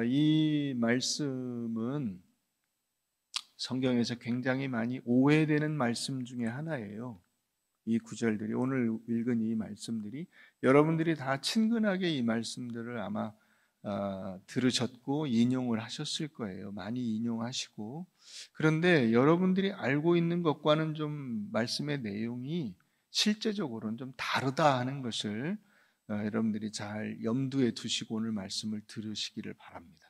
이 말씀은 성경에서 굉장히 많이 오해되는 말씀 중에 하나예요. 이 구절들이, 오늘 읽은 이 말씀들이 여러분들이 다 친근하게 이 말씀들을 아마 들으셨고 인용을 하셨을 거예요. 많이 인용하시고. 그런데 여러분들이 알고 있는 것과는 좀 말씀의 내용이 실제적으로는 좀 다르다 하는 것을 여러분들이 잘 염두에 두시고 오늘 말씀을 들으시기를 바랍니다.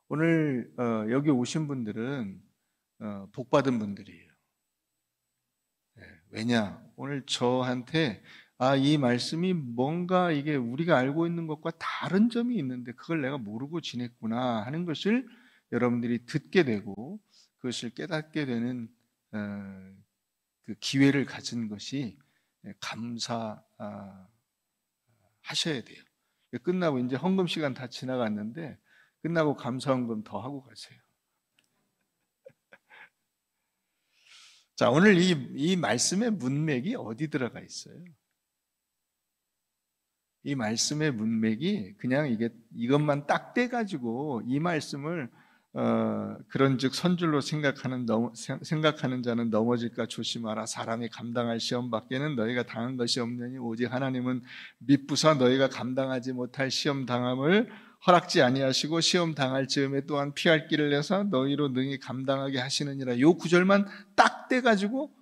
오늘 여기 오신 분들은 복받은 분들이에요. 왜냐? 오늘 저한테 이 말씀이 뭔가 이게 우리가 알고 있는 것과 다른 점이 있는데 그걸 내가 모르고 지냈구나 하는 것을 여러분들이 듣게 되고 그것을 깨닫게 되는 그 기회를 가진 것이 감사하셔야 돼요. 끝나고 이제 헌금 시간 다 지나갔는데 끝나고 감사 헌금 더 하고 가세요. 자, 오늘 이 말씀의 문맥이 어디 들어가 있어요? 이 말씀의 문맥이 그냥 이것만 딱 떼가지고 이 말씀을 그런즉 선줄로 생각하는 자는 넘어질까 조심하라. 사람이 감당할 시험 밖에는 너희가 당한 것이 없느니 오직 하나님은 미쁘사 너희가 감당하지 못할 시험 당함을 허락지 아니하시고 시험 당할 즈음에 또한 피할 길을 내서 너희로 능히 감당하게 하시느니라. 요 구절만 딱 떼가지고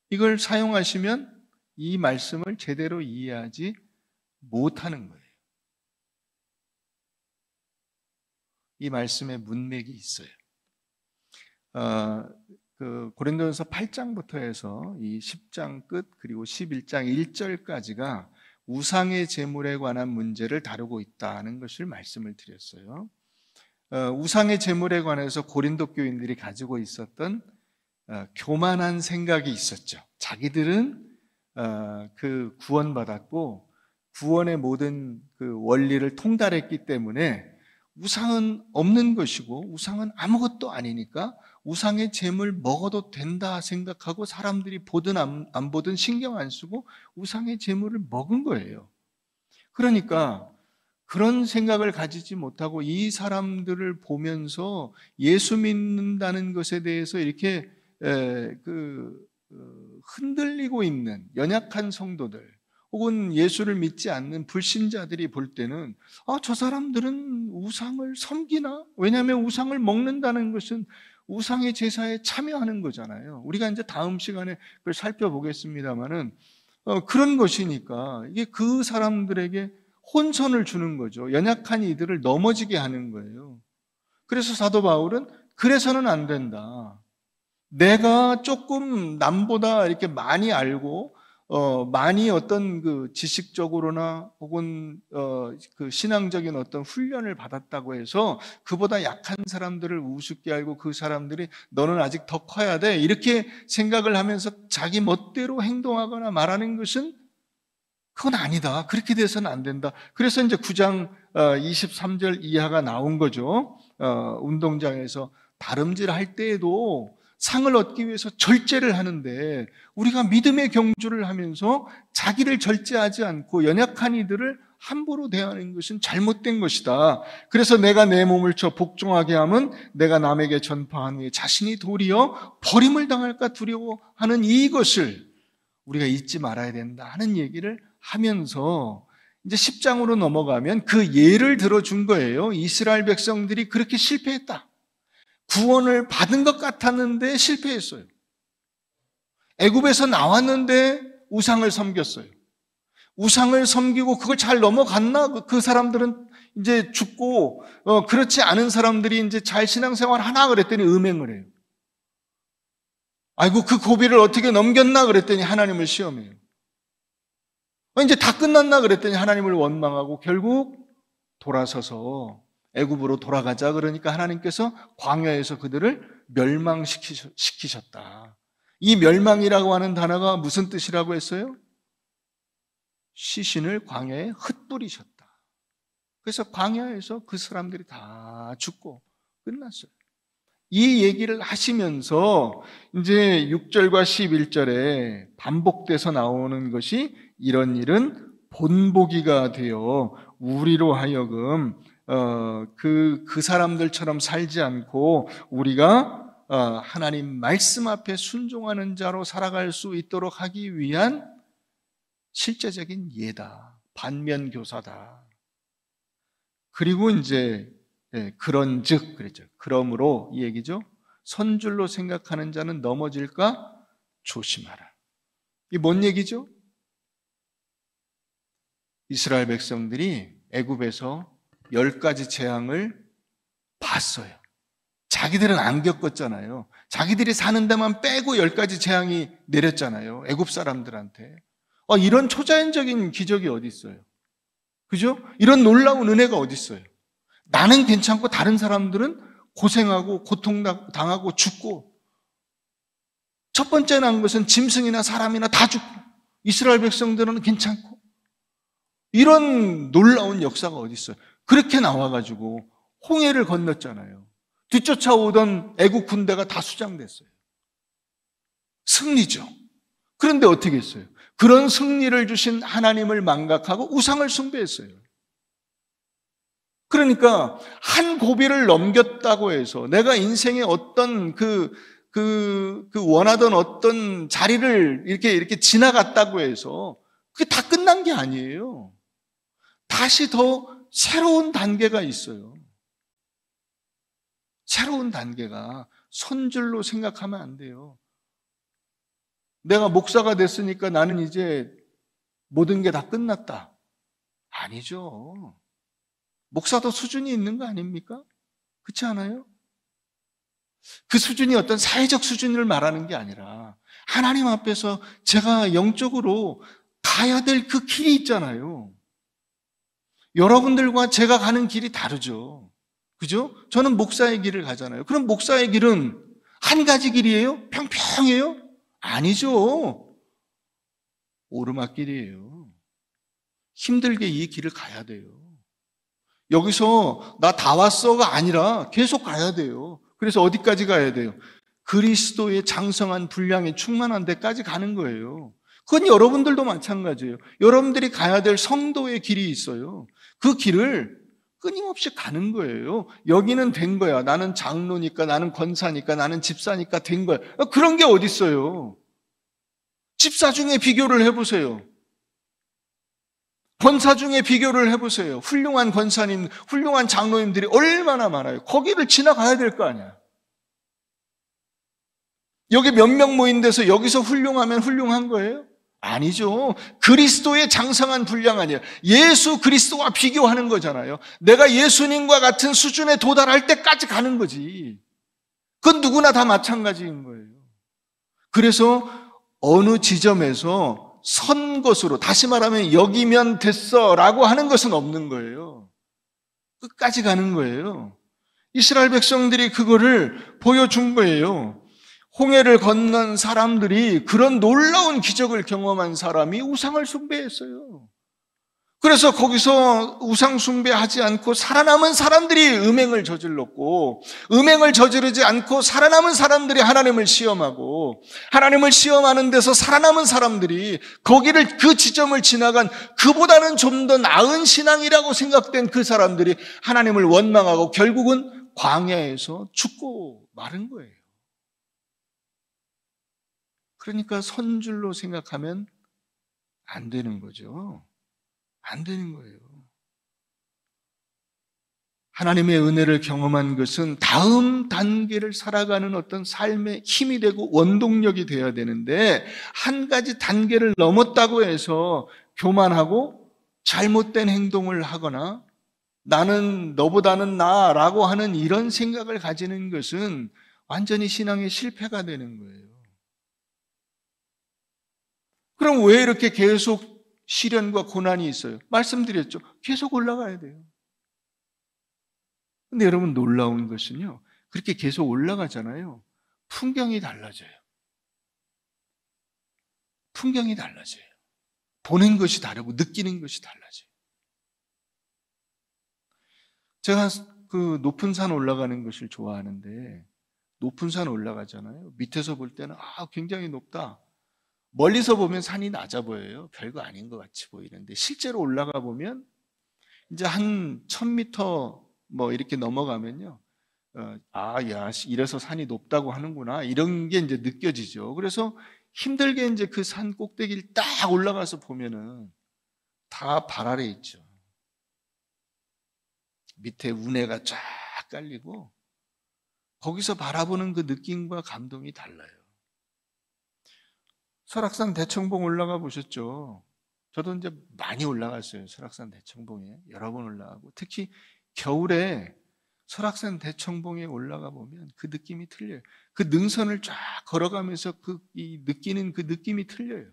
이걸 사용하시면 이 말씀을 제대로 이해하지 못하는 거예요. 이 말씀의 문맥이 있어요. 고린도전서 8장부터 해서 이 10장 끝 그리고 11장 1절까지가 우상의 제물에 관한 문제를 다루고 있다는 것을 말씀을 드렸어요. 우상의 제물에 관해서 고린도 교인들이 가지고 있었던 교만한 생각이 있었죠. 자기들은 그 구원받았고 구원의 모든 그 원리를 통달했기 때문에 우상은 없는 것이고 우상은 아무것도 아니니까 우상의 제물 먹어도 된다 생각하고 사람들이 보든 안 보든 신경 안 쓰고 우상의 제물을 먹은 거예요. 그러니까 그런 생각을 가지지 못하고 이 사람들을 보면서 예수 믿는다는 것에 대해서 이렇게 흔들리고 있는 연약한 성도들 혹은 예수를 믿지 않는 불신자들이 볼 때는 저 사람들은 우상을 섬기나? 왜냐하면 우상을 먹는다는 것은 우상의 제사에 참여하는 거잖아요. 우리가 이제 다음 시간에 그걸 살펴보겠습니다만은 그런 것이니까 이게 그 사람들에게 혼선을 주는 거죠. 연약한 이들을 넘어지게 하는 거예요. 그래서 사도 바울은 그래서는 안 된다. 내가 조금 남보다 이렇게 많이 알고 많이 어떤 그 지식적으로나 혹은 그 신앙적인 어떤 훈련을 받았다고 해서 그보다 약한 사람들을 우습게 알고 그 사람들이 너는 아직 더 커야 돼 이렇게 생각을 하면서 자기 멋대로 행동하거나 말하는 것은 그건 아니다. 그렇게 돼서는 안 된다. 그래서 이제 9장 23절 이하가 나온 거죠. 운동장에서 다름질 할 때에도 상을 얻기 위해서 절제를 하는데 우리가 믿음의 경주를 하면서 자기를 절제하지 않고 연약한 이들을 함부로 대하는 것은 잘못된 것이다. 그래서 내가 내 몸을 쳐 복종하게 하면 내가 남에게 전파한 후에 자신이 도리어 버림을 당할까 두려워하는 이것을 우리가 잊지 말아야 된다 하는 얘기를 하면서 이제 10장으로 넘어가면 그 예를 들어준 거예요. 이스라엘 백성들이 그렇게 실패했다. 구원을 받은 것 같았는데 실패했어요. 애굽에서 나왔는데 우상을 섬겼어요. 우상을 섬기고 그걸 잘 넘어갔나? 그 사람들은 이제 죽고 그렇지 않은 사람들이 이제 잘 신앙생활 하나 그랬더니 음행을 해요. 아이고 그 고비를 어떻게 넘겼나 그랬더니 하나님을 시험해요. 이제 다 끝났나 그랬더니 하나님을 원망하고 결국 돌아서서 애굽으로 돌아가자 그러니까 하나님께서 광야에서 그들을 멸망시키셨다. 이 멸망이라고 하는 단어가 무슨 뜻이라고 했어요? 시신을 광야에 흩뿌리셨다. 그래서 광야에서 그 사람들이 다 죽고 끝났어요. 이 얘기를 하시면서 이제 6절과 11절에 반복돼서 나오는 것이 이런 일은 본보기가 되어 우리로 하여금 그 사람들처럼 살지 않고 우리가 하나님 말씀 앞에 순종하는 자로 살아갈 수 있도록 하기 위한 실제적인 예다, 반면교사다. 그리고 이제 그런즉 그랬죠. 그러므로 이 얘기죠. 선줄로 생각하는 자는 넘어질까 조심하라. 이게 뭔 얘기죠? 이스라엘 백성들이 애굽에서 10가지 재앙을 봤어요. 자기들은 안 겪었잖아요. 자기들이 사는 데만 빼고 10가지 재앙이 내렸잖아요. 애굽 사람들한테. 이런 초자연적인 기적이 어디 있어요? 그죠? 이런 놀라운 은혜가 어디 있어요? 나는 괜찮고 다른 사람들은 고생하고 고통당하고 죽고, 첫 번째 난 것은 짐승이나 사람이나 다 죽고 이스라엘 백성들은 괜찮고, 이런 놀라운 역사가 어디 있어요? 그렇게 나와가지고 홍해를 건넜잖아요. 뒤쫓아오던 애국 군대가 다 수장됐어요. 승리죠. 그런데 어떻게 했어요? 그런 승리를 주신 하나님을 망각하고 우상을 숭배했어요. 그러니까 한 고비를 넘겼다고 해서 내가 인생의 어떤 원하던 어떤 자리를 이렇게 지나갔다고 해서 그게 다 끝난 게 아니에요. 다시 더 새로운 단계가 있어요. 새로운 단계가 선줄로 생각하면 안 돼요. 내가 목사가 됐으니까 나는 이제 모든 게 다 끝났다. 아니죠. 목사도 수준이 있는 거 아닙니까? 그렇지 않아요? 그 수준이 어떤 사회적 수준을 말하는 게 아니라 하나님 앞에서 제가 영적으로 가야 될 그 길이 있잖아요. 여러분들과 제가 가는 길이 다르죠. 그죠? 저는 목사의 길을 가잖아요. 그럼 목사의 길은 한 가지 길이에요? 평평해요? 아니죠. 오르막길이에요. 힘들게 이 길을 가야 돼요. 여기서 나 다 왔어가 아니라 계속 가야 돼요. 그래서 어디까지 가야 돼요? 그리스도의 장성한 분량이 충만한 데까지 가는 거예요. 그건 여러분들도 마찬가지예요. 여러분들이 가야 될 성도의 길이 있어요. 그 길을 끊임없이 가는 거예요. 여기는 된 거야. 나는 장로니까, 나는 권사니까, 나는 집사니까 된 거야. 그런 게 어디 있어요? 집사 중에 비교를 해보세요. 권사 중에 비교를 해보세요. 훌륭한 권사님, 훌륭한 장로님들이 얼마나 많아요. 거기를 지나가야 될 거 아니야. 여기 몇 명 모인 데서 여기서 훌륭하면 훌륭한 거예요? 아니죠. 그리스도의 장성한 분량 아니에요. 예수 그리스도와 비교하는 거잖아요. 내가 예수님과 같은 수준에 도달할 때까지 가는 거지. 그건 누구나 다 마찬가지인 거예요. 그래서 어느 지점에서 선 것으로, 다시 말하면 여기면 됐어 라고 하는 것은 없는 거예요. 끝까지 가는 거예요. 이스라엘 백성들이 그거를 보여준 거예요. 홍해를 건넌 사람들이, 그런 놀라운 기적을 경험한 사람이 우상을 숭배했어요. 그래서 거기서 우상 숭배하지 않고 살아남은 사람들이 음행을 저질렀고, 음행을 저지르지 않고 살아남은 사람들이 하나님을 시험하고, 하나님을 시험하는 데서 살아남은 사람들이 거기를, 그 지점을 지나간 그보다는 좀 더 나은 신앙이라고 생각된 그 사람들이 하나님을 원망하고 결국은 광야에서 죽고 마른 거예요. 그러니까 선줄로 생각하면 안 되는 거죠. 안 되는 거예요. 하나님의 은혜를 경험한 것은 다음 단계를 살아가는 어떤 삶의 힘이 되고 원동력이 되어야 되는데, 한 가지 단계를 넘었다고 해서 교만하고 잘못된 행동을 하거나 나는 너보다는 나라고 하는 이런 생각을 가지는 것은 완전히 신앙의 실패가 되는 거예요. 그럼 왜 이렇게 계속 시련과 고난이 있어요? 말씀드렸죠. 계속 올라가야 돼요. 근데 여러분, 놀라운 것은요, 그렇게 계속 올라가잖아요. 풍경이 달라져요. 풍경이 달라져요. 보는 것이 다르고 느끼는 것이 달라져요. 제가 그 높은 산 올라가는 것을 좋아하는데, 높은 산 올라가잖아요. 밑에서 볼 때는 굉장히 높다. 멀리서 보면 산이 낮아 보여요. 별거 아닌 것 같이 보이는데 실제로 올라가 보면 이제 한 1000m 뭐 이렇게 넘어가면요. 야, 이래서 산이 높다고 하는구나. 이런 게 이제 느껴지죠. 그래서 힘들게 이제 그 산 꼭대기를 딱 올라가서 보면은 다 발 아래 있죠. 밑에 운해가 쫙 깔리고 거기서 바라보는 그 느낌과 감동이 달라요. 설악산 대청봉 올라가 보셨죠? 저도 이제 많이 올라갔어요. 설악산 대청봉에 여러 번 올라가고 특히 겨울에 설악산 대청봉에 올라가 보면 그 느낌이 틀려요. 그 능선을 쫙 걸어가면서 느끼는 그 느낌이 틀려요.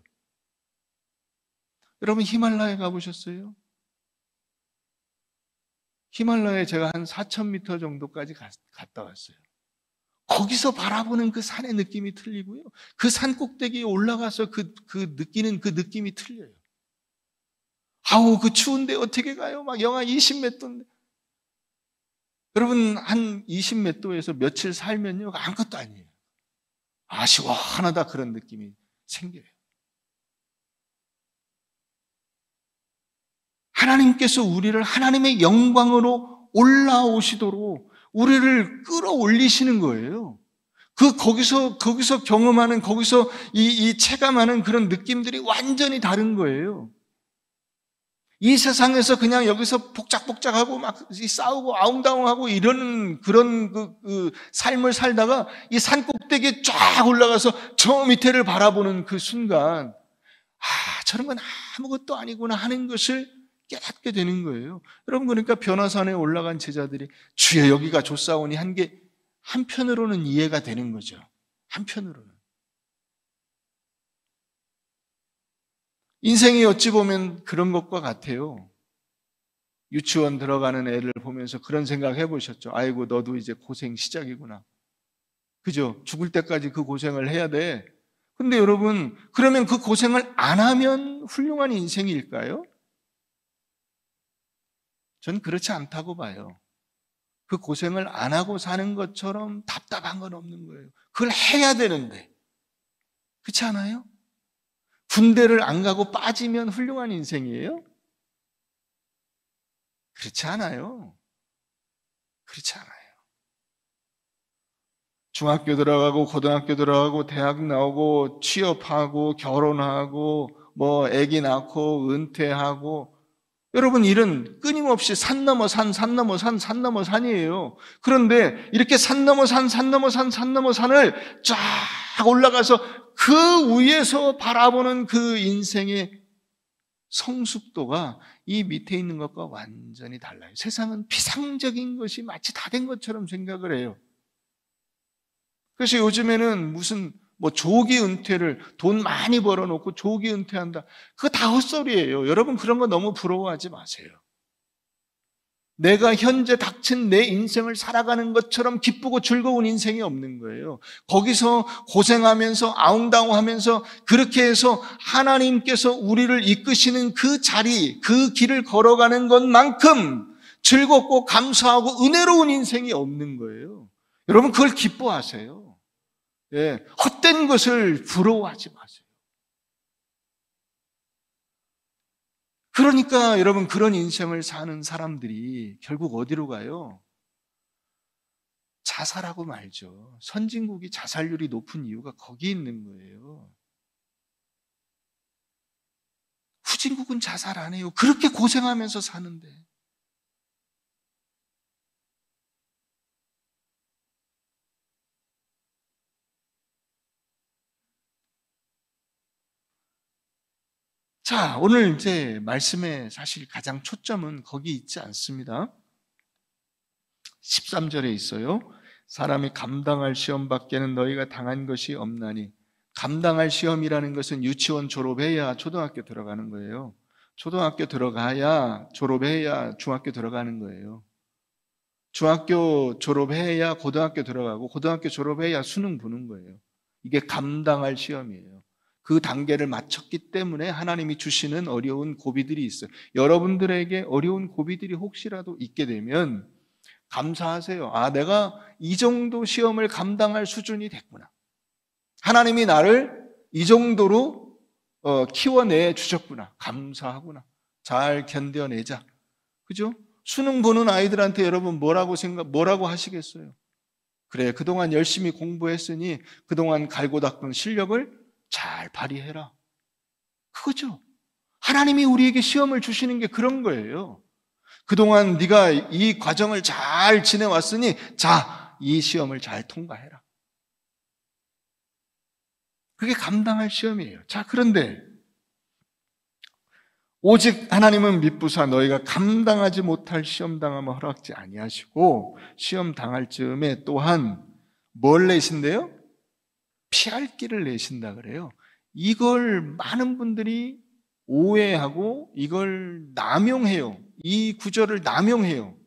여러분 히말라야 가보셨어요? 히말라야에 제가 한 4,000m 정도까지 갔다 왔어요. 거기서 바라보는 그 산의 느낌이 틀리고요. 그 산 꼭대기에 올라가서 느끼는 그 느낌이 틀려요. 아우, 그 추운데 어떻게 가요? 막 영하 20 몇 도인데. 여러분, 한 20 몇 도에서 며칠 살면요, 아무것도 아니에요. 시원하다 그런 느낌이 생겨요. 하나님께서 우리를 하나님의 영광으로 올라오시도록 우리를 끌어올리시는 거예요. 거기서 경험하는, 거기서 이 체감하는 그런 느낌들이 완전히 다른 거예요. 이 세상에서 그냥 여기서 복작복작하고 막 싸우고 아웅다웅하고 이러는 그런 그 삶을 살다가 이 산 꼭대기에 쫙 올라가서 저 밑에를 바라보는 그 순간, 저런 건 아무것도 아니구나 하는 것을 깨닫게 되는 거예요. 여러분, 그러니까 변화산에 올라간 제자들이 주여 여기가 좋사오니 한 게 한편으로는 이해가 되는 거죠. 한편으로는. 인생이 어찌 보면 그런 것과 같아요. 유치원 들어가는 애를 보면서 그런 생각 해보셨죠? 아이고, 너도 이제 고생 시작이구나. 그죠? 죽을 때까지 그 고생을 해야 돼. 근데 여러분, 그러면 그 고생을 안 하면 훌륭한 인생일까요? 전 그렇지 않다고 봐요. 그 고생을 안 하고 사는 것처럼 답답한 건 없는 거예요. 그걸 해야 되는데. 그렇지 않아요? 군대를 안 가고 빠지면 훌륭한 인생이에요? 그렇지 않아요. 그렇지 않아요. 중학교 들어가고 고등학교 들어가고 대학 나오고 취업하고 결혼하고 뭐 아기 낳고 은퇴하고, 여러분, 일은 끊임없이 산 넘어 산, 산 넘어 산, 산 넘어 산이에요. 그런데 이렇게 산 넘어 산, 산 넘어 산, 산 넘어 산을 쫙 올라가서 그 위에서 바라보는 그 인생의 성숙도가 이 밑에 있는 것과 완전히 달라요. 세상은 피상적인 것이 마치 다 된 것처럼 생각을 해요. 그래서 요즘에는 무슨 조기 은퇴를 돈 많이 벌어놓고 조기 은퇴한다. 그거 다 헛소리예요. 여러분, 그런 거 너무 부러워하지 마세요. 내가 현재 닥친 내 인생을 살아가는 것처럼 기쁘고 즐거운 인생이 없는 거예요. 거기서 고생하면서 아웅다웅하면서 그렇게 해서 하나님께서 우리를 이끄시는 그 자리, 그 길을 걸어가는 것만큼 즐겁고 감사하고 은혜로운 인생이 없는 거예요. 여러분, 그걸 기뻐하세요. 헛된 것을 부러워하지 마세요. 그러니까 여러분, 그런 인생을 사는 사람들이 결국 어디로 가요? 자살하고 말죠. 선진국이 자살률이 높은 이유가 거기 있는 거예요. 후진국은 자살 안 해요. 그렇게 고생하면서 사는데. 자, 오늘 이제 말씀의 사실 가장 초점은 거기 있지 않습니다. 13절에 있어요. 사람이 감당할 시험 밖에는 너희가 당한 것이 없나니. 감당할 시험이라는 것은 유치원 졸업해야 초등학교 들어가는 거예요. 초등학교 들어가야 졸업해야 중학교 들어가는 거예요. 중학교 졸업해야 고등학교 들어가고 고등학교 졸업해야 수능 보는 거예요. 이게 감당할 시험이에요. 그 단계를 마쳤기 때문에 하나님이 주시는 어려운 고비들이 있어요. 여러분들에게 어려운 고비들이 혹시라도 있게 되면 감사하세요. 내가 이 정도 시험을 감당할 수준이 됐구나. 하나님이 나를 이 정도로 키워내 주셨구나. 감사하구나. 잘 견뎌내자. 그죠? 수능 보는 아이들한테 여러분 뭐라고 하시겠어요? 그래, 그동안 열심히 공부했으니 그동안 갈고 닦은 실력을 잘 발휘해라. 그거죠. 하나님이 우리에게 시험을 주시는 게 그런 거예요. 그동안 네가 이 과정을 잘 지내왔으니 자, 이 시험을 잘 통과해라. 그게 감당할 시험이에요. 자, 그런데 오직 하나님은 미쁘사 너희가 감당하지 못할 시험 당함을 허락지 아니하시고 시험 당할 즈음에 또한 뭘 내신대요? 피할 길을 내신다 그래요. 이걸 많은 분들이 오해하고 이걸 남용해요. 이 구절을 남용해요.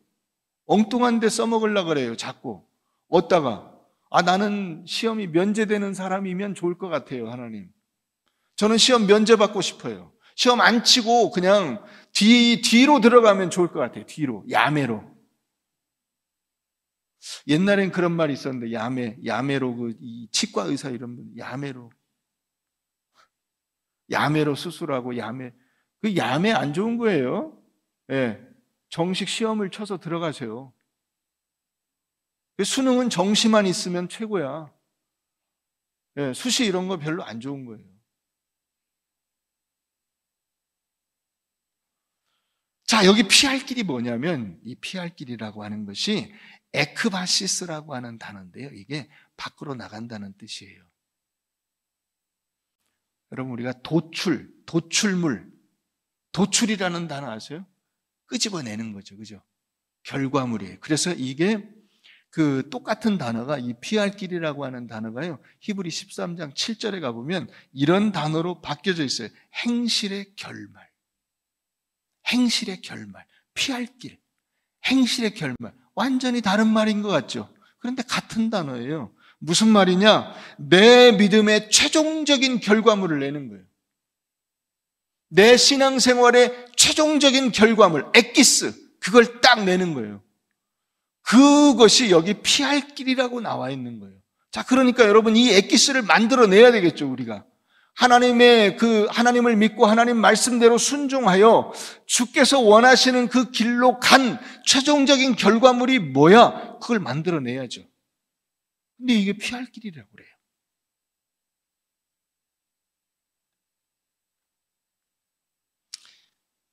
엉뚱한 데 써먹으려고 그래요. 자꾸. 어디다가 나는 시험이 면제되는 사람이면 좋을 것 같아요. 하나님. 저는 시험 면제받고 싶어요. 시험 안 치고 그냥 뒤로 들어가면 좋을 것 같아요. 뒤로. 야매로. 옛날엔 그런 말이 있었는데 야매로 이 치과 의사 이런 분 야매로 수술하고 그 야매 안 좋은 거예요. 예. 정식 시험을 쳐서 들어가세요. 수능은 정시만 있으면 최고야. 예, 수시 이런 거 별로 안 좋은 거예요. 자, 여기 피할 길이 뭐냐면 이 피할 길이라고 하는 것이 에크바시스라고 하는 단어인데요. 이게 밖으로 나간다는 뜻이에요. 여러분 우리가 도출이라는 단어 아세요? 끄집어내는 거죠. 그죠? 결과물이에요. 그래서 이게 그 똑같은 단어가 이 피할 길이라고 하는 단어가요. 히브리 13장 7절에 가보면 이런 단어로 바뀌어져 있어요. 행실의 결말. 행실의 결말. 피할 길. 행실의 결말. 완전히 다른 말인 것 같죠? 그런데 같은 단어예요. 무슨 말이냐? 내 믿음의 최종적인 결과물을 내는 거예요. 내 신앙생활의 최종적인 결과물, 엑기스, 그걸 딱 내는 거예요. 그것이 여기 피할 길이라고 나와 있는 거예요. 자, 그러니까 여러분 이 엑기스를 만들어내야 되겠죠, 우리가. 하나님을 믿고 하나님 말씀대로 순종하여 주께서 원하시는 그 길로 간 최종적인 결과물이 뭐야? 그걸 만들어내야죠. 근데 이게 피할 길이라고 그래요.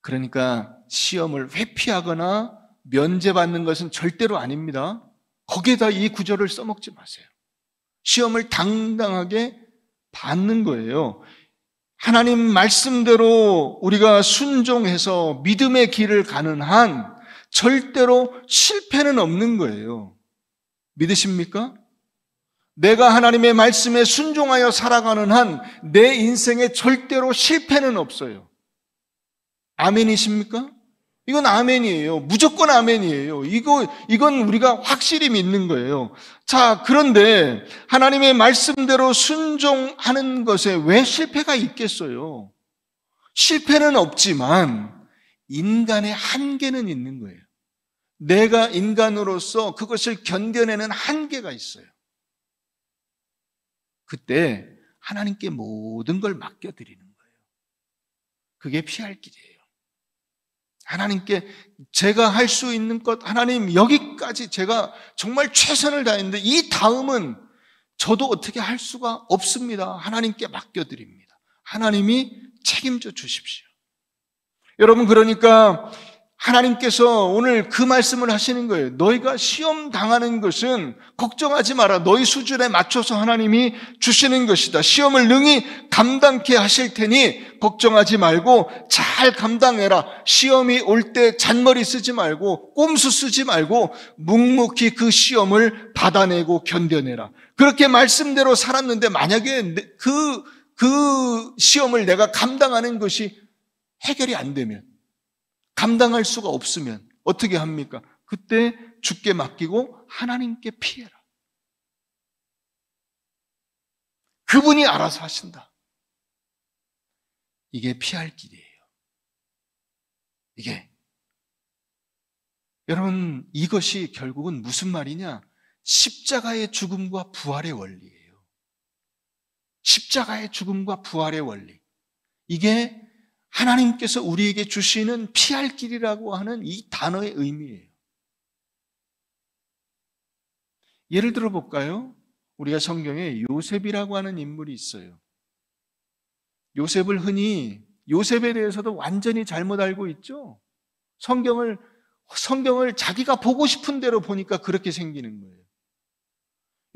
그러니까 시험을 회피하거나 면제받는 것은 절대로 아닙니다. 거기에다 이 구절을 써먹지 마세요. 시험을 당당하게 받는 거예요. 하나님 말씀대로 우리가 순종해서 믿음의 길을 가는 한 절대로 실패는 없는 거예요. 믿으십니까? 내가 하나님의 말씀에 순종하여 살아가는 한 내 인생에 절대로 실패는 없어요. 아멘이십니까? 이건 아멘이에요. 무조건 아멘이에요. 이건 우리가 확실히 믿는 거예요. 자, 그런데 하나님의 말씀대로 순종하는 것에 왜 실패가 있겠어요? 실패는 없지만 인간의 한계는 있는 거예요. 내가 인간으로서 그것을 견뎌내는 한계가 있어요. 그때 하나님께 모든 걸 맡겨드리는 거예요. 그게 피할 길이에요. 하나님께 제가 할 수 있는 것, 하나님 여기까지 제가 정말 최선을 다했는데 이 다음은 저도 어떻게 할 수가 없습니다. 하나님께 맡겨드립니다. 하나님이 책임져 주십시오. 여러분, 그러니까 하나님께서 오늘 그 말씀을 하시는 거예요. 너희가 시험 당하는 것은 걱정하지 마라. 너희 수준에 맞춰서 하나님이 주시는 것이다. 시험을 능히 감당케 하실 테니 걱정하지 말고 잘 감당해라. 시험이 올 때 잔머리 쓰지 말고 꼼수 쓰지 말고 묵묵히 그 시험을 받아내고 견뎌내라. 그렇게 말씀대로 살았는데 만약에 그 시험을 내가 감당하는 것이 해결이 안 되면, 감당할 수가 없으면 어떻게 합니까? 그때 주께 맡기고 하나님께 피해라. 그분이 알아서 하신다. 이게 피할 길이에요. 이게. 여러분, 이것이 결국은 무슨 말이냐? 십자가의 죽음과 부활의 원리예요. 십자가의 죽음과 부활의 원리. 이게 하나님께서 우리에게 주시는 피할 길이라고 하는 이 단어의 의미예요. 예를 들어 볼까요? 우리가 성경에 요셉이라고 하는 인물이 있어요. 요셉을 흔히 요셉에 대해서도 완전히 잘못 알고 있죠. 성경을 자기가 보고 싶은 대로 보니까 그렇게 생기는 거예요.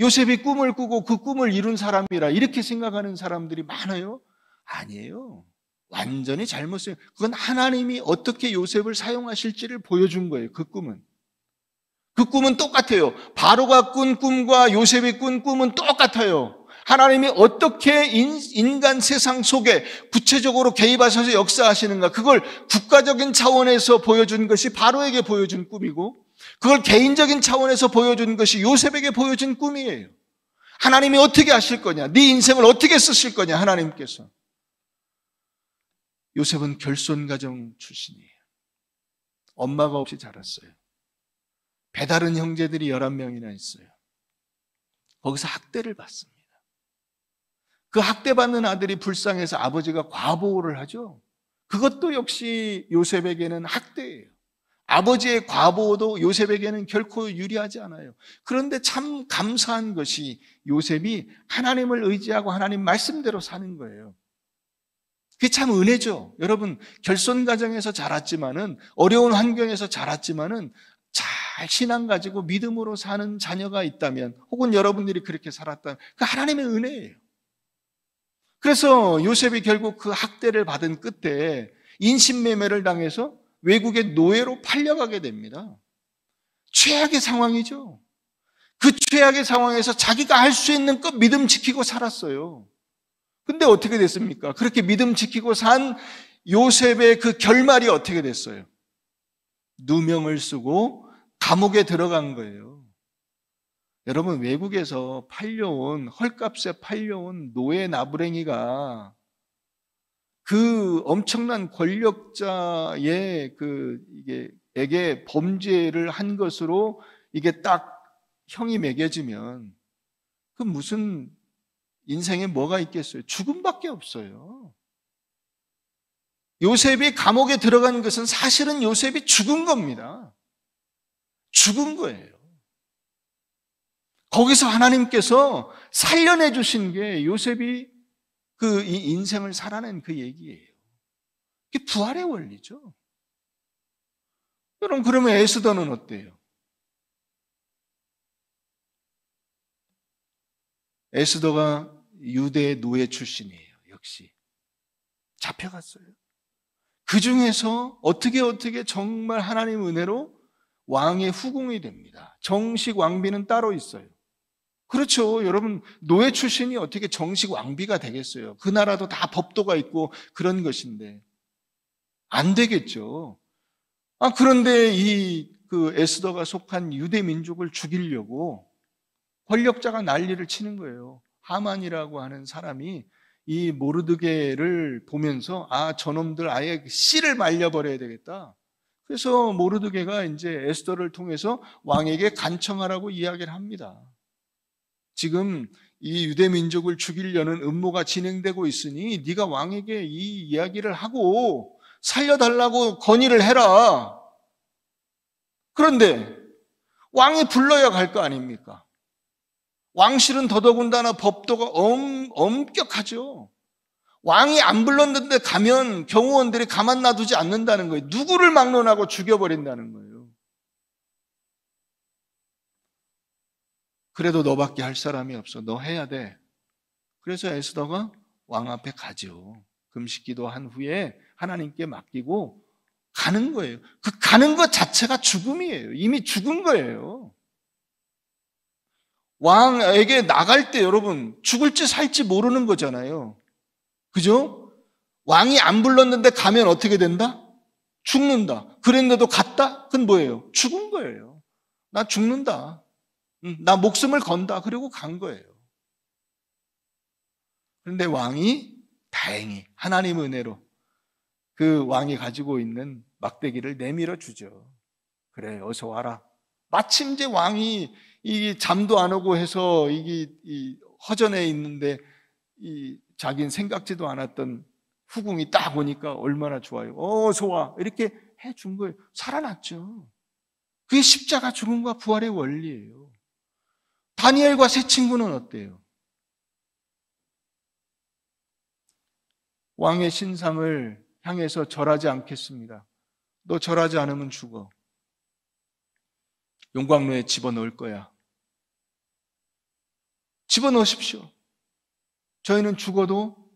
요셉이 꿈을 꾸고 그 꿈을 이룬 사람이라 이렇게 생각하는 사람들이 많아요. 아니에요. 완전히 잘못해요. 그건 하나님이 어떻게 요셉을 사용하실지를 보여준 거예요. 그 꿈은 똑같아요. 바로가 꾼 꿈과 요셉이 꾼 꿈은 똑같아요. 하나님이 어떻게 인간 세상 속에 구체적으로 개입하셔서 역사하시는가, 그걸 국가적인 차원에서 보여준 것이 바로에게 보여준 꿈이고, 그걸 개인적인 차원에서 보여준 것이 요셉에게 보여준 꿈이에요. 하나님이 어떻게 하실 거냐, 네 인생을 어떻게 쓰실 거냐, 하나님께서. 요셉은 결손가정 출신이에요. 엄마가 없이 자랐어요. 배다른 형제들이 11명이나 있어요. 거기서 학대를 받습니다. 그 학대받는 아들이 불쌍해서 아버지가 과보를 하죠. 그것도 역시 요셉에게는 학대예요. 아버지의 과보도 요셉에게는 결코 유리하지 않아요. 그런데 참 감사한 것이 요셉이 하나님을 의지하고 하나님 말씀대로 사는 거예요. 그게 참 은혜죠. 여러분, 결손 가정에서 자랐지만은, 어려운 환경에서 자랐지만은 잘 신앙 가지고 믿음으로 사는 자녀가 있다면, 혹은 여러분들이 그렇게 살았다면 그 하나님의 은혜예요. 그래서 요셉이 결국 그 학대를 받은 끝에 인신매매를 당해서 외국의 노예로 팔려가게 됩니다. 최악의 상황이죠. 그 최악의 상황에서 자기가 할 수 있는 것 믿음 지키고 살았어요. 근데 어떻게 됐습니까? 그렇게 믿음 지키고 산 요셉의 그 결말이 어떻게 됐어요? 누명을 쓰고 감옥에 들어간 거예요. 여러분, 외국에서 헐값에 팔려온 노예 나부랭이가 그 엄청난 권력자의 에게 범죄를 한 것으로 이게 딱 형이 매겨지면 그 무슨 인생에 뭐가 있겠어요? 죽음밖에 없어요. 요셉이 감옥에 들어간 것은 사실은 요셉이 죽은 겁니다. 죽은 거예요. 거기서 하나님께서 살려내 주신 게 요셉이 이 인생을 살아낸 그 얘기예요. 그게 부활의 원리죠. 여러분, 그러면 에스더는 어때요? 에스더가 유대의 노예 출신이에요. 역시 잡혀갔어요. 그 중에서 어떻게 정말 하나님 은혜로 왕의 후궁이 됩니다. 정식 왕비는 따로 있어요. 그렇죠. 여러분, 노예 출신이 어떻게 정식 왕비가 되겠어요? 그 나라도 다 법도가 있고 그런 것인데 안 되겠죠. 그런데 그 에스더가 속한 유대 민족을 죽이려고 권력자가 난리를 치는 거예요. 하만이라고 하는 사람이 이 모르드게를 보면서 저놈들 아예 씨를 말려버려야 되겠다. 그래서 모르드게가 이제 에스더를 통해서 왕에게 간청하라고 이야기를 합니다. 지금 이 유대 민족을 죽이려는 음모가 진행되고 있으니 네가 왕에게 이 이야기를 하고 살려달라고 건의를 해라. 그런데 왕이 불러야 갈 거 아닙니까? 왕실은 더더군다나 법도가 엄격하죠. 왕이 안 불렀는데 가면 경호원들이 가만 놔두지 않는다는 거예요. 누구를 막론하고 죽여버린다는 거예요. 그래도 너밖에 할 사람이 없어. 너 해야 돼. 그래서 에스더가 왕 앞에 가죠. 금식기도 한 후에 하나님께 맡기고 가는 거예요. 그 가는 것 자체가 죽음이에요. 이미 죽은 거예요. 왕에게 나갈 때 여러분 죽을지 살지 모르는 거잖아요. 그죠? 왕이 안 불렀는데 가면 어떻게 된다? 죽는다. 그랬는데도 갔다? 그건 뭐예요? 죽은 거예요. 나 죽는다. 나 목숨을 건다. 그리고 간 거예요. 그런데 왕이 다행히 하나님 은혜로 그 왕이 가지고 있는 막대기를 내밀어 주죠. 그래, 어서 와라. 마침 이제 왕이 잠도 안 오고 해서 이 허전해 있는데 자기는 생각지도 않았던 후궁이 딱 오니까 얼마나 좋아요. 어서 와. 이렇게 해준 거예요. 살아났죠. 그게 십자가 죽음과 부활의 원리예요. 다니엘과 세 친구는 어때요? 왕의 신상을 향해서 절하지 않겠습니다. 너 절하지 않으면 죽어. 용광로에 집어넣을 거야. 집어넣으십시오. 저희는 죽어도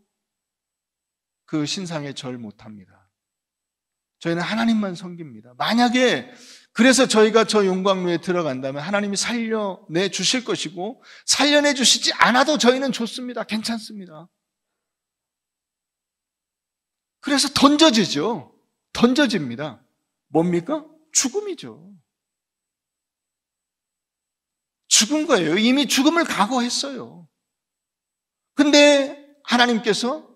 그 신상에 절 못합니다. 저희는 하나님만 섬깁니다. 만약에 그래서 저희가 저 용광로에 들어간다면 하나님이 살려내 주실 것이고, 살려내 주시지 않아도 저희는 좋습니다. 괜찮습니다. 그래서 던져지죠. 던져집니다. 뭡니까? 죽음이죠. 죽은 거예요. 이미 죽음을 각오했어요. 근데 하나님께서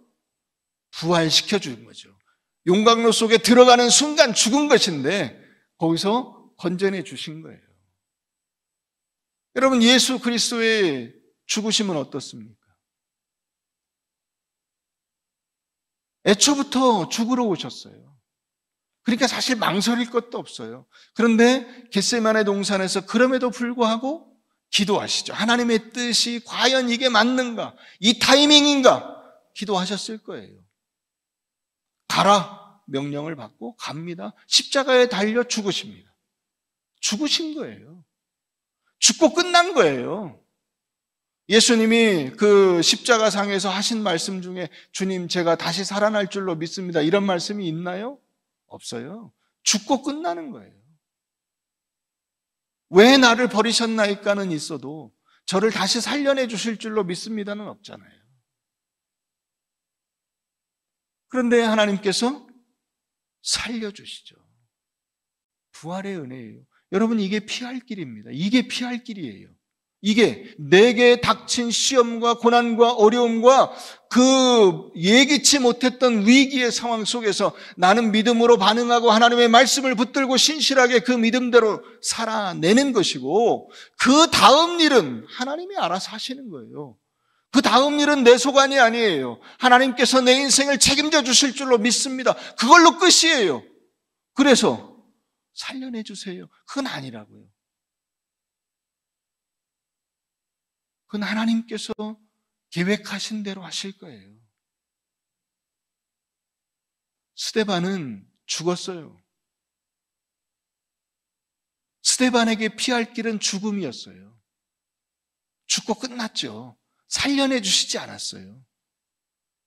부활시켜 준 거죠. 용광로 속에 들어가는 순간 죽은 것인데 거기서 건져내 주신 거예요. 여러분, 예수 그리스도의 죽으심은 어떻습니까? 애초부터 죽으러 오셨어요. 그러니까 사실 망설일 것도 없어요. 그런데 겟세마네 동산에서 그럼에도 불구하고 기도하시죠. 하나님의 뜻이 과연 이게 맞는가? 이 타이밍인가? 기도하셨을 거예요. 가라 명령을 받고 갑니다. 십자가에 달려 죽으십니다. 죽으신 거예요. 죽고 끝난 거예요. 예수님이 그 십자가상에서 하신 말씀 중에 주님 제가 다시 살아날 줄로 믿습니다, 이런 말씀이 있나요? 없어요. 죽고 끝나는 거예요. 왜 나를 버리셨나이까는 있어도 저를 다시 살려내 주실 줄로 믿습니다는 없잖아요. 그런데 하나님께서 살려주시죠. 부활의 은혜예요. 여러분, 이게 피할 길입니다. 이게 피할 길이에요. 이게 내게 닥친 시험과 고난과 어려움과 그 예기치 못했던 위기의 상황 속에서 나는 믿음으로 반응하고 하나님의 말씀을 붙들고 신실하게 그 믿음대로 살아내는 것이고, 그 다음 일은 하나님이 알아서 하시는 거예요. 그 다음 일은 내 소관이 아니에요. 하나님께서 내 인생을 책임져 주실 줄로 믿습니다. 그걸로 끝이에요. 그래서 살려내 주세요. 그건 아니라고요. 그건 하나님께서 계획하신 대로 하실 거예요. 스데반은 죽었어요. 스데반에게 피할 길은 죽음이었어요. 죽고 끝났죠. 살려내 주시지 않았어요.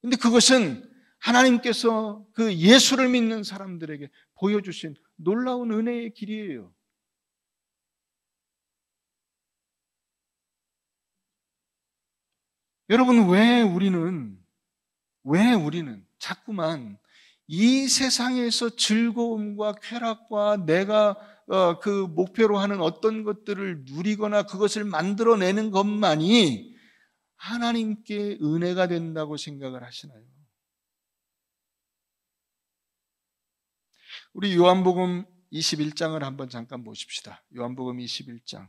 근데 그것은 하나님께서 그 예수를 믿는 사람들에게 보여주신 놀라운 은혜의 길이에요. 여러분, 왜 우리는 자꾸만 이 세상에서 즐거움과 쾌락과 내가 그 목표로 하는 어떤 것들을 누리거나 그것을 만들어내는 것만이 하나님께 은혜가 된다고 생각을 하시나요? 우리 요한복음 21장을 한번 잠깐 보십시다. 요한복음 21장.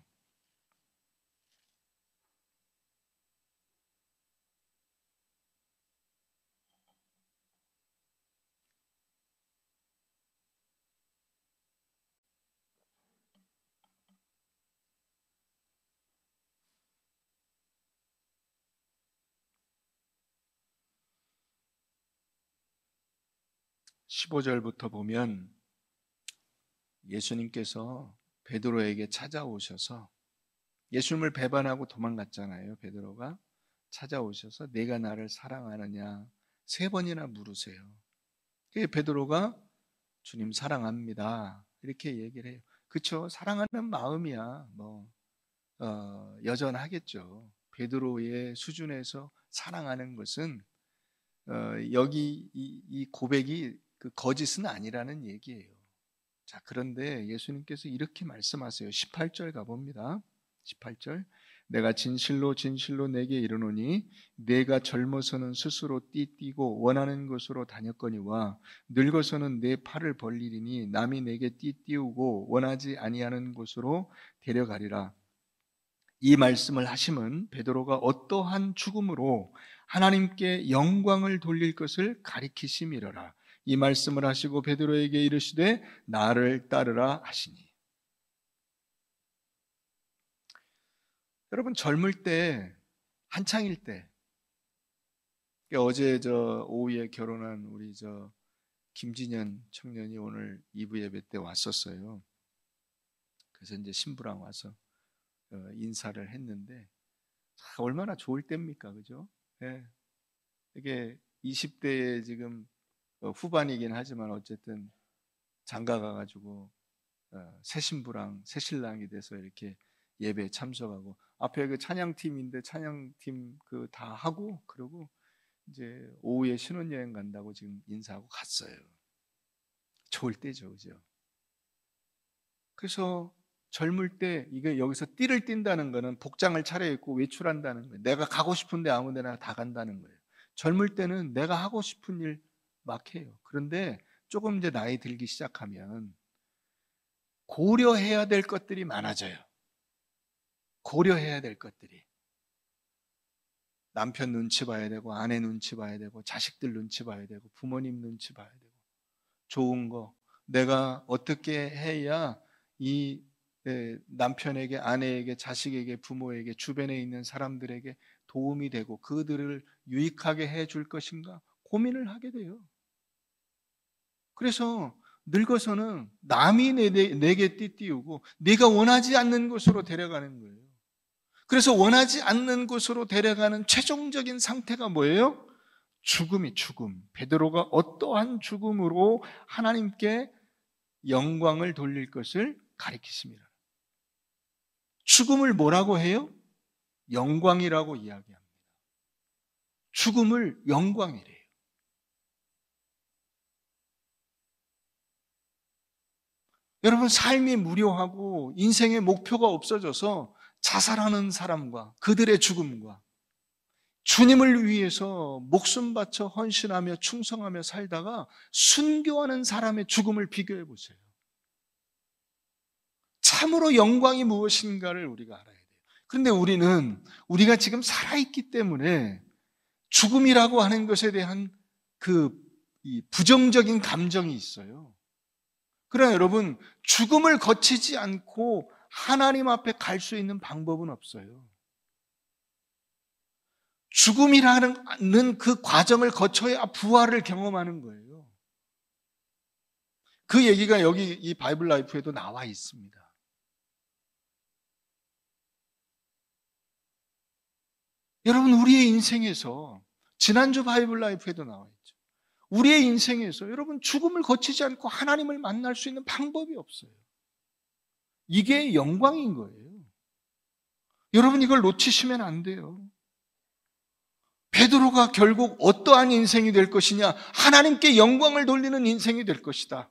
15절부터 보면 예수님께서 베드로에게 찾아오셔서, 예수님을 배반하고 도망갔잖아요. 베드로가 찾아오셔서 내가 나를 사랑하느냐 3번이나 물으세요. 베드로가 주님 사랑합니다 이렇게 얘기를 해요. 그렇죠? 사랑하는 마음이야 여전하겠죠. 베드로의 수준에서 사랑하는 것은 여기 이 고백이 그 거짓은 아니라는 얘기예요. 자, 그런데 예수님께서 이렇게 말씀하세요. 18절 가봅니다. 18절. 내가 진실로 진실로 내게 이르노니 내가 젊어서는 스스로 띠띠고 원하는 곳으로 다녔거니와 늙어서는 내 팔을 벌리리니 남이 내게 띠띠우고 원하지 아니하는 곳으로 데려가리라. 이 말씀을 하심은 베드로가 어떠한 죽음으로 하나님께 영광을 돌릴 것을 가리키심이로라. 이 말씀을 하시고 베드로에게 이르시되 나를 따르라 하시니. 여러분, 젊을 때, 한창일 때, 어제 오후에 결혼한 우리 김진현 청년이 오늘 2부 예배 때 왔었어요. 그래서 이제 신부랑 와서 인사를 했는데, 얼마나 좋을 때입니까, 그죠? 예. 이게 20대에 지금 후반이긴 하지만 어쨌든 장가 가가지고 새 신부랑 새 신랑이 돼서 이렇게 예배에 참석하고, 앞에 그 찬양팀인데 찬양팀 다 하고, 그러고 이제 오후에 신혼여행 간다고 지금 인사하고 갔어요. 좋을 때죠, 그죠? 그래서 젊을 때 이게 여기서 띠를 띈다는 거는 복장을 차려입고 외출한다는 거예요. 내가 가고 싶은데 아무 데나 다 간다는 거예요. 젊을 때는 내가 하고 싶은 일 막 해요. 그런데 조금 이제 나이 들기 시작하면 고려해야 될 것들이 많아져요. 고려해야 될 것들이. 남편 눈치 봐야 되고, 아내 눈치 봐야 되고, 자식들 눈치 봐야 되고, 부모님 눈치 봐야 되고, 좋은 거 내가 어떻게 해야 이 남편에게, 아내에게, 자식에게, 부모에게, 주변에 있는 사람들에게 도움이 되고 그들을 유익하게 해줄 것인가 고민을 하게 돼요. 그래서 늙어서는 남이 내게 띠띠우고 네가 원하지 않는 곳으로 데려가는 거예요. 그래서 원하지 않는 곳으로 데려가는 최종적인 상태가 뭐예요? 죽음이 죽음. 베드로가 어떠한 죽음으로 하나님께 영광을 돌릴 것을 가리키십니다. 죽음을 해요? 영광이라고 이야기합니다. 죽음을 영광이래요. 여러분, 삶이 무료하고 인생의 목표가 없어져서 자살하는 사람과 그들의 죽음과 주님을 위해서 목숨 바쳐 헌신하며 충성하며 살다가 순교하는 사람의 죽음을 비교해 보세요. 참으로 영광이 무엇인가를 우리가 알아야 돼요. 그런데 우리가 지금 살아있기 때문에 죽음이라고 하는 것에 대한 이 부정적인 감정이 있어요. 그러나 여러분, 죽음을 거치지 않고 하나님 앞에 갈 수 있는 방법은 없어요. 죽음이라는 그 과정을 거쳐야 부활을 경험하는 거예요. 그 얘기가 여기 이 바이블 라이프에도 나와 있습니다. 여러분, 우리의 인생에서, 지난주 바이블 라이프에도 나와 있죠. 우리의 인생에서 여러분, 죽음을 거치지 않고 하나님을 만날 수 있는 방법이 없어요. 이게 영광인 거예요. 여러분, 이걸 놓치시면 안 돼요. 베드로가 결국 어떠한 인생이 될 것이냐? 하나님께 영광을 돌리는 인생이 될 것이다.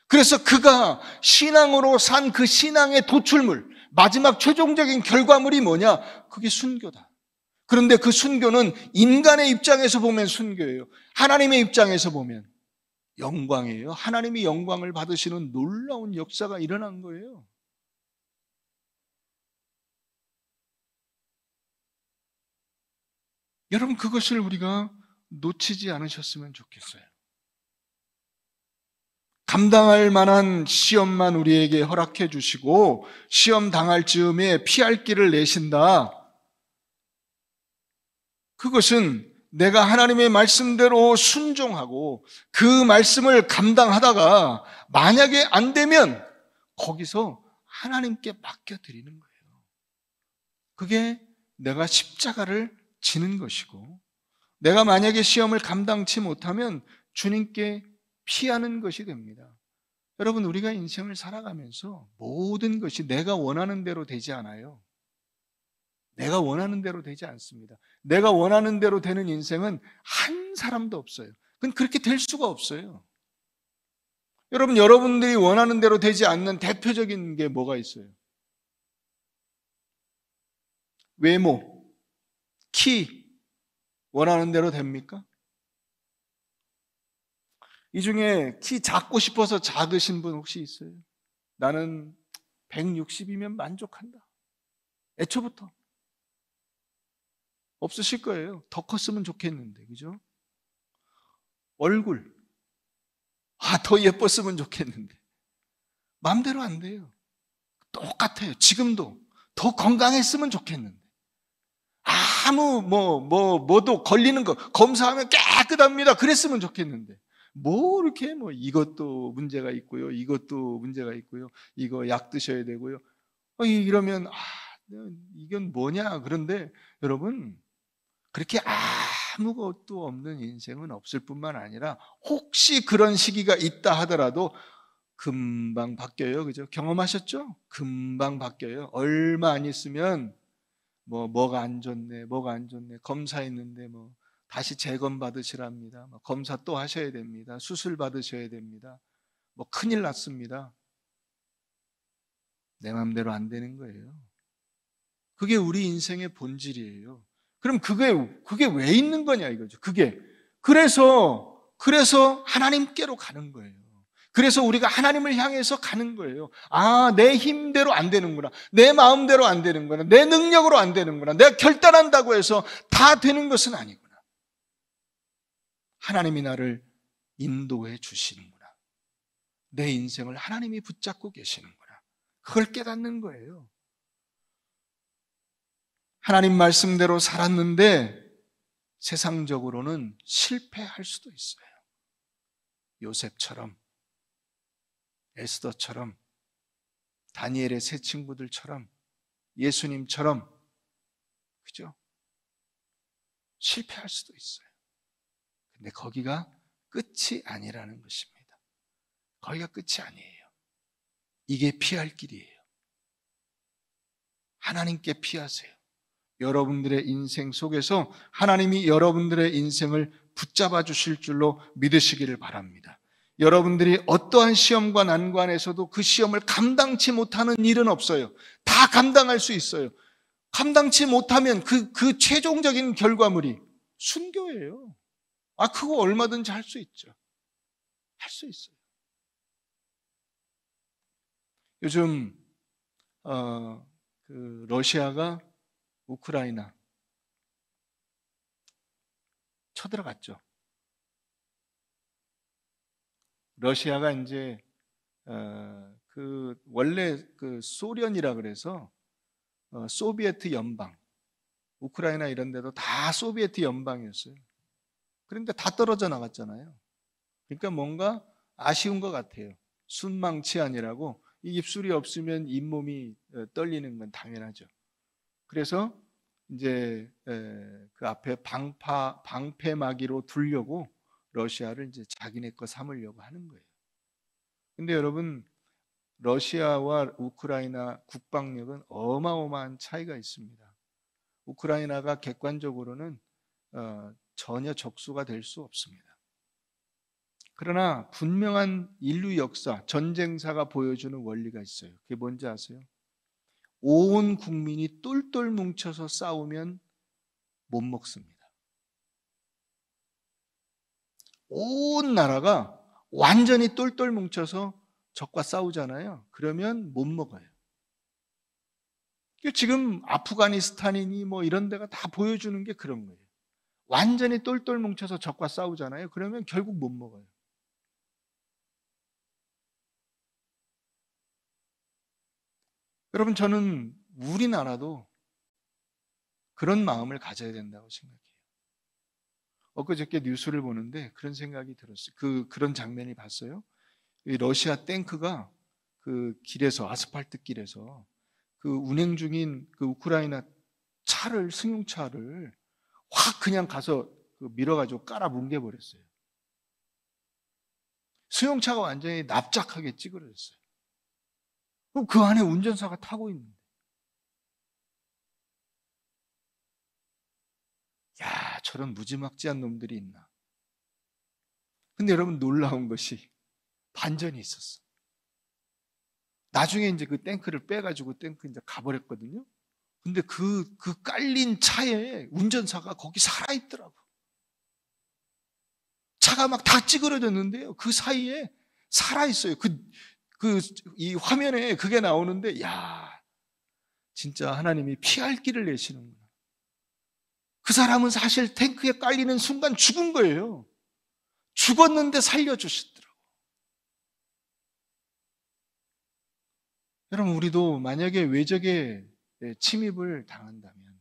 그래서 그가 신앙으로 산 그 신앙의 도출물, 마지막 최종적인 결과물이 뭐냐? 그게 순교다. 그런데 그 순교는 인간의 입장에서 보면 순교예요. 하나님의 입장에서 보면 영광이에요. 하나님이 영광을 받으시는 놀라운 역사가 일어난 거예요. 여러분, 그것을 우리가 놓치지 않으셨으면 좋겠어요. 감당할 만한 시험만 우리에게 허락해 주시고 시험 당할 즈음에 피할 길을 내신다. 그것은 내가 하나님의 말씀대로 순종하고 그 말씀을 감당하다가 만약에 안 되면 거기서 하나님께 맡겨드리는 거예요. 그게 내가 십자가를 지는 것이고, 내가 만약에 시험을 감당치 못하면 주님께 피하는 것이 됩니다. 여러분, 우리가 인생을 살아가면서 모든 것이 내가 원하는 대로 되지 않아요. 내가 원하는 대로 되지 않습니다. 내가 원하는 대로 되는 인생은 한 사람도 없어요. 그건 그렇게 될 수가 없어요. 여러분, 여러분들이 원하는 대로 되지 않는 대표적인 게 뭐가 있어요? 외모, 키, 원하는 대로 됩니까? 이 중에 키 작고 싶어서 작으신 분 혹시 있어요? 나는 160이면 만족한다. 애초부터. 없으실 거예요. 더 컸으면 좋겠는데, 그죠? 얼굴, 더 예뻤으면 좋겠는데. 마음대로 안 돼요. 똑같아요. 지금도 더 건강했으면 좋겠는데. 뭐도 걸리는 거 검사하면 깨끗합니다. 그랬으면 좋겠는데. 뭐 이렇게 이것도 문제가 있고요. 이것도 문제가 있고요. 이거 약 드셔야 되고요. 이러면 이건 뭐냐? 그런데 여러분, 그렇게 아무것도 없는 인생은 없을 뿐만 아니라 혹시 그런 시기가 있다 하더라도 금방 바뀌어요. 그죠? 경험하셨죠? 금방 바뀌어요. 얼마 안 있으면 뭐가 안 좋네, 뭐가 안 좋네. 검사했는데 다시 재검 받으시랍니다. 검사 또 하셔야 됩니다. 수술 받으셔야 됩니다. 큰일 났습니다. 내 마음대로 안 되는 거예요. 그게 우리 인생의 본질이에요. 그럼 그게 왜 있는 거냐 이거죠. 그래서 하나님께로 가는 거예요. 그래서 우리가 하나님을 향해서 가는 거예요. 내 힘대로 안 되는구나. 내 마음대로 안 되는구나. 내 능력으로 안 되는구나. 내가 결단한다고 해서 다 되는 것은 아니구나. 하나님이 나를 인도해 주시는구나. 내 인생을 하나님이 붙잡고 계시는구나. 그걸 깨닫는 거예요. 하나님 말씀대로 살았는데 세상적으로는 실패할 수도 있어요. 요셉처럼, 에스더처럼, 다니엘의 세 친구들처럼, 예수님처럼, 그죠? 실패할 수도 있어요. 근데 거기가 끝이 아니라는 것입니다. 거기가 끝이 아니에요. 이게 피할 길이에요. 하나님께 피하세요. 여러분들의 인생 속에서 하나님이 여러분들의 인생을 붙잡아 주실 줄로 믿으시기를 바랍니다. 여러분들이 어떠한 시험과 난관에서도 그 시험을 감당치 못하는 일은 없어요. 다 감당할 수 있어요. 감당치 못하면 그 최종적인 결과물이 순교예요. 그거 얼마든지 할 수 있죠. 할 수 있어요. 요즘 러시아가 우크라이나 쳐들어갔죠. 러시아가 이제 원래 소련이라 그래서 소비에트 연방, 우크라이나 이런 데도 다 소비에트 연방이었어요. 그런데 다 떨어져 나갔잖아요. 그러니까 뭔가 아쉬운 것 같아요. 순망치안이라고, 이 입술이 없으면 잇몸이 떨리는 건 당연하죠. 그래서 이제 그 앞에 방패막이로 두려고 러시아를 이제 자기네 거 삼으려고 하는 거예요. 근데 여러분, 러시아와 우크라이나 국방력은 어마어마한 차이가 있습니다. 우크라이나가 객관적으로는 전혀 적수가 될 수 없습니다. 그러나 분명한 인류 역사, 전쟁사가 보여주는 원리가 있어요. 그게 뭔지 아세요? 온 국민이 똘똘 뭉쳐서 싸우면 못 먹습니다. 온 나라가 완전히 똘똘 뭉쳐서 적과 싸우잖아요. 그러면 못 먹어요. 지금 아프가니스탄이니 이런 데가 다 보여주는 게 그런 거예요. 완전히 똘똘 뭉쳐서 적과 싸우잖아요. 그러면 결국 못 먹어요. 여러분, 저는 우리나라도 그런 마음을 가져야 된다고 생각해요. 엊그저께 뉴스를 보는데 그런 생각이 들었어요. 그런 장면이 봤어요. 이 러시아 탱크가 그 길에서, 아스팔트 길에서 운행 중인 우크라이나 승용차를 확 그냥 가서 밀어가지고 깔아 뭉개버렸어요. 승용차가 완전히 납작하게 찌그러졌어요. 그럼 그 안에 운전사가 타고 있는데, 저런 무지막지한 놈들이 있나. 근데 여러분, 놀라운 것이 반전이 있었어. 나중에 이제 그 탱크를 빼가지고 탱크 이제 가버렸거든요. 근데 그 깔린 차에 운전사가 거기 살아있더라고. 차가 막 다 찌그러졌는데요. 그 사이에 살아있어요. 이 화면에 그게 나오는데, 진짜 하나님이 피할 길을 내시는구나. 그 사람은 사실 탱크에 깔리는 순간 죽은 거예요. 죽었는데 살려주시더라고요. 여러분, 우리도 만약에 외적의 침입을 당한다면,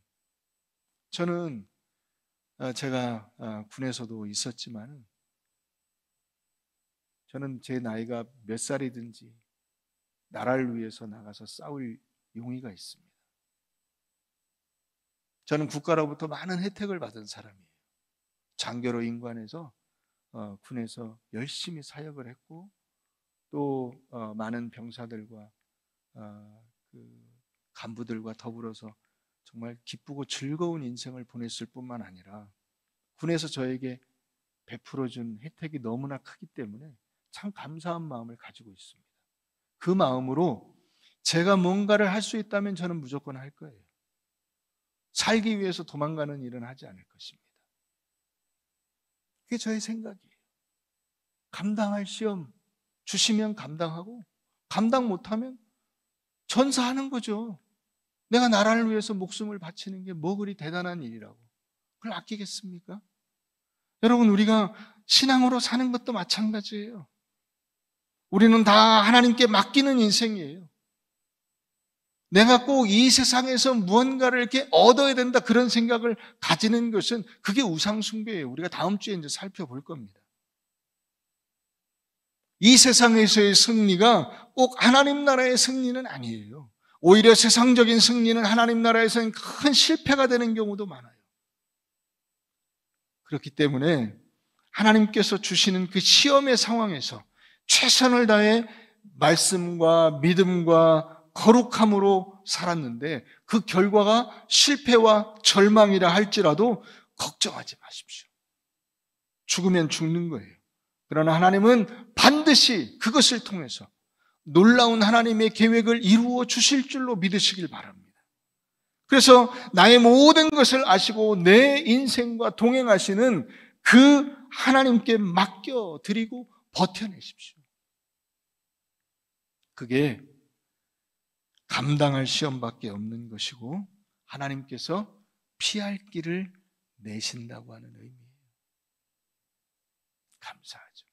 저는 제가 군에서도 있었지만 저는 제 나이가 몇 살이든지 나라를 위해서 나가서 싸울 용의가 있습니다. 저는 국가로부터 많은 혜택을 받은 사람이에요. 장교로 임관해서 군에서 열심히 사역을 했고, 또 많은 병사들과 그 간부들과 더불어서 정말 기쁘고 즐거운 인생을 보냈을 뿐만 아니라 군에서 저에게 베풀어준 혜택이 너무나 크기 때문에 참 감사한 마음을 가지고 있습니다. 그 마음으로 제가 뭔가를 할 수 있다면 저는 무조건 할 거예요. 살기 위해서 도망가는 일은 하지 않을 것입니다. 그게 저의 생각이에요. 감당할 시험 주시면 감당하고, 감당 못하면 전사하는 거죠. 내가 나라를 위해서 목숨을 바치는 게 뭐 그리 대단한 일이라고 그걸 아끼겠습니까? 여러분, 우리가 신앙으로 사는 것도 마찬가지예요. 우리는 다 하나님께 맡기는 인생이에요. 내가 꼭 이 세상에서 무언가를 이렇게 얻어야 된다, 그런 생각을 가지는 것은 그게 우상숭배예요. 우리가 다음 주에 이제 살펴볼 겁니다. 이 세상에서의 승리가 꼭 하나님 나라의 승리는 아니에요. 오히려 세상적인 승리는 하나님 나라에서는 큰 실패가 되는 경우도 많아요. 그렇기 때문에 하나님께서 주시는 그 시험의 상황에서 최선을 다해 말씀과 믿음과 거룩함으로 살았는데, 그 결과가 실패와 절망이라 할지라도 걱정하지 마십시오. 죽으면 죽는 거예요. 그러나 하나님은 반드시 그것을 통해서 놀라운 하나님의 계획을 이루어 주실 줄로 믿으시길 바랍니다. 그래서 나의 모든 것을 아시고 내 인생과 동행하시는 그 하나님께 맡겨드리고 버텨내십시오. 그게 감당할 시험밖에 없는 것이고 하나님께서 피할 길을 내신다고 하는 의미예요. 감사하죠.